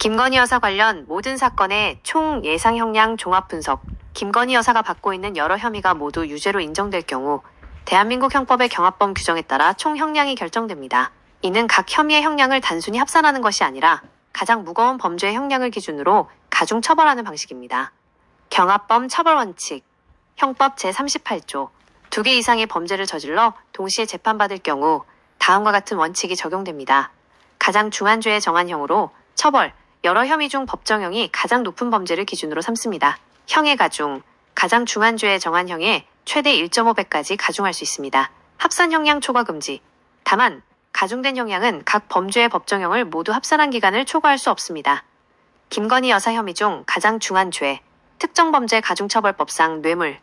김건희 여사 관련 모든 사건의 총 예상 형량 종합 분석. 김건희 여사가 받고 있는 여러 혐의가 모두 유죄로 인정될 경우 대한민국 형법의 경합범 규정에 따라 총 형량이 결정됩니다. 이는 각 혐의의 형량을 단순히 합산하는 것이 아니라 가장 무거운 범죄의 형량을 기준으로 가중 처벌하는 방식입니다. 경합범 처벌 원칙. 형법 제38조. 2개 이상의 범죄를 저질러 동시에 재판받을 경우 다음과 같은 원칙이 적용됩니다. 가장 중한 죄에 정한 형으로 처벌, 여러 혐의 중 법정형이 가장 높은 범죄를 기준으로 삼습니다. 형의 가중, 가장 중한 죄에 정한 형에 최대 1.5배까지 가중할 수 있습니다. 합산 형량 초과 금지. 다만 가중된 형량은 각 범죄의 법정형을 모두 합산한 기간을 초과할 수 없습니다. 김건희 여사 혐의 중 가장 중한 죄, 특정범죄 가중처벌법상 뇌물.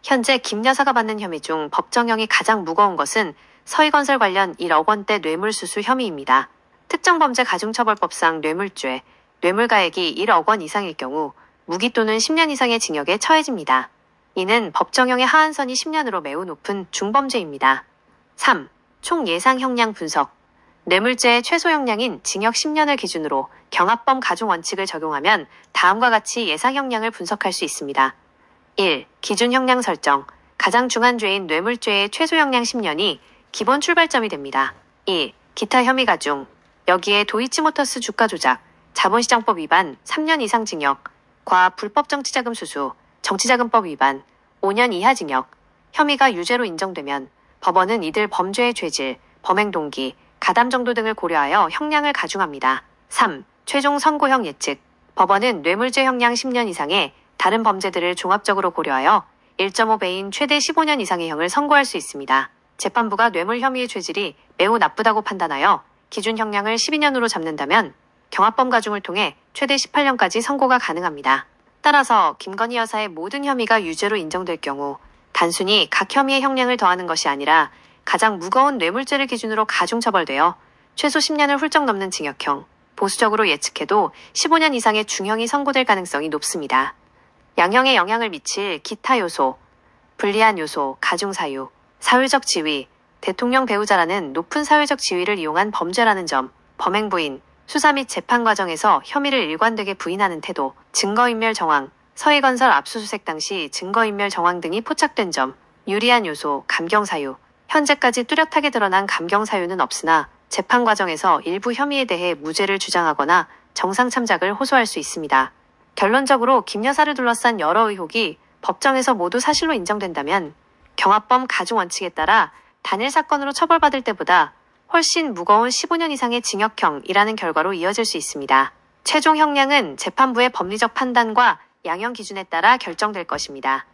현재 김 여사가 받는 혐의 중 법정형이 가장 무거운 것은 서희건설 관련 1억 원대 뇌물수수 혐의입니다. 특정범죄 가중처벌법상 뇌물죄, 뇌물가액이 1억 원 이상일 경우 무기 또는 10년 이상의 징역에 처해집니다. 이는 법정형의 하한선이 10년으로 매우 높은 중범죄입니다. 3. 총 예상 형량 분석. 뇌물죄의 최소 형량인 징역 10년을 기준으로 경합범 가중 원칙을 적용하면 다음과 같이 예상 형량을 분석할 수 있습니다. 1. 기준 형량 설정. 가장 중한 죄인 뇌물죄의 최소 형량 10년이 기본 출발점이 됩니다. 2. 기타 혐의 가중. 여기에 도이치모터스 주가 조작, 자본시장법 위반 3년 이상 징역, 과 불법 정치자금 수수, 정치자금법 위반 5년 이하 징역. 혐의가 유죄로 인정되면 법원은 이들 범죄의 죄질, 범행 동기, 가담 정도 등을 고려하여 형량을 가중합니다. 3. 최종 선고형 예측. 법원은 뇌물죄 형량 10년 이상의 다른 범죄들을 종합적으로 고려하여 1.5배인 최대 15년 이상의 형을 선고할 수 있습니다. 재판부가 뇌물 혐의의 죄질이 매우 나쁘다고 판단하여 기준 형량을 12년으로 잡는다면 경합범 가중을 통해 최대 18년까지 선고가 가능합니다. 따라서 김건희 여사의 모든 혐의가 유죄로 인정될 경우 단순히 각 혐의의 형량을 더하는 것이 아니라 가장 무거운 뇌물죄를 기준으로 가중 처벌되어 최소 10년을 훌쩍 넘는 징역형, 보수적으로 예측해도 15년 이상의 중형이 선고될 가능성이 높습니다. 양형에 영향을 미칠 기타 요소, 불리한 요소, 가중 사유, 사회적 지위, 대통령 배우자라는 높은 사회적 지위를 이용한 범죄라는 점, 범행 부인, 수사 및 재판 과정에서 혐의를 일관되게 부인하는 태도, 증거인멸 정황, 서희건설 압수수색 당시 증거인멸 정황 등이 포착된 점, 유리한 요소, 감경사유. 현재까지 뚜렷하게 드러난 감경사유는 없으나 재판 과정에서 일부 혐의에 대해 무죄를 주장하거나 정상참작을 호소할 수 있습니다. 결론적으로 김 여사를 둘러싼 여러 의혹이 법정에서 모두 사실로 인정된다면 경합범 가중 원칙에 따라 단일 사건으로 처벌받을 때보다 훨씬 무거운 15년 이상의 징역형이라는 결과로 이어질 수 있습니다. 최종 형량은 재판부의 법리적 판단과 양형 기준에 따라 결정될 것입니다.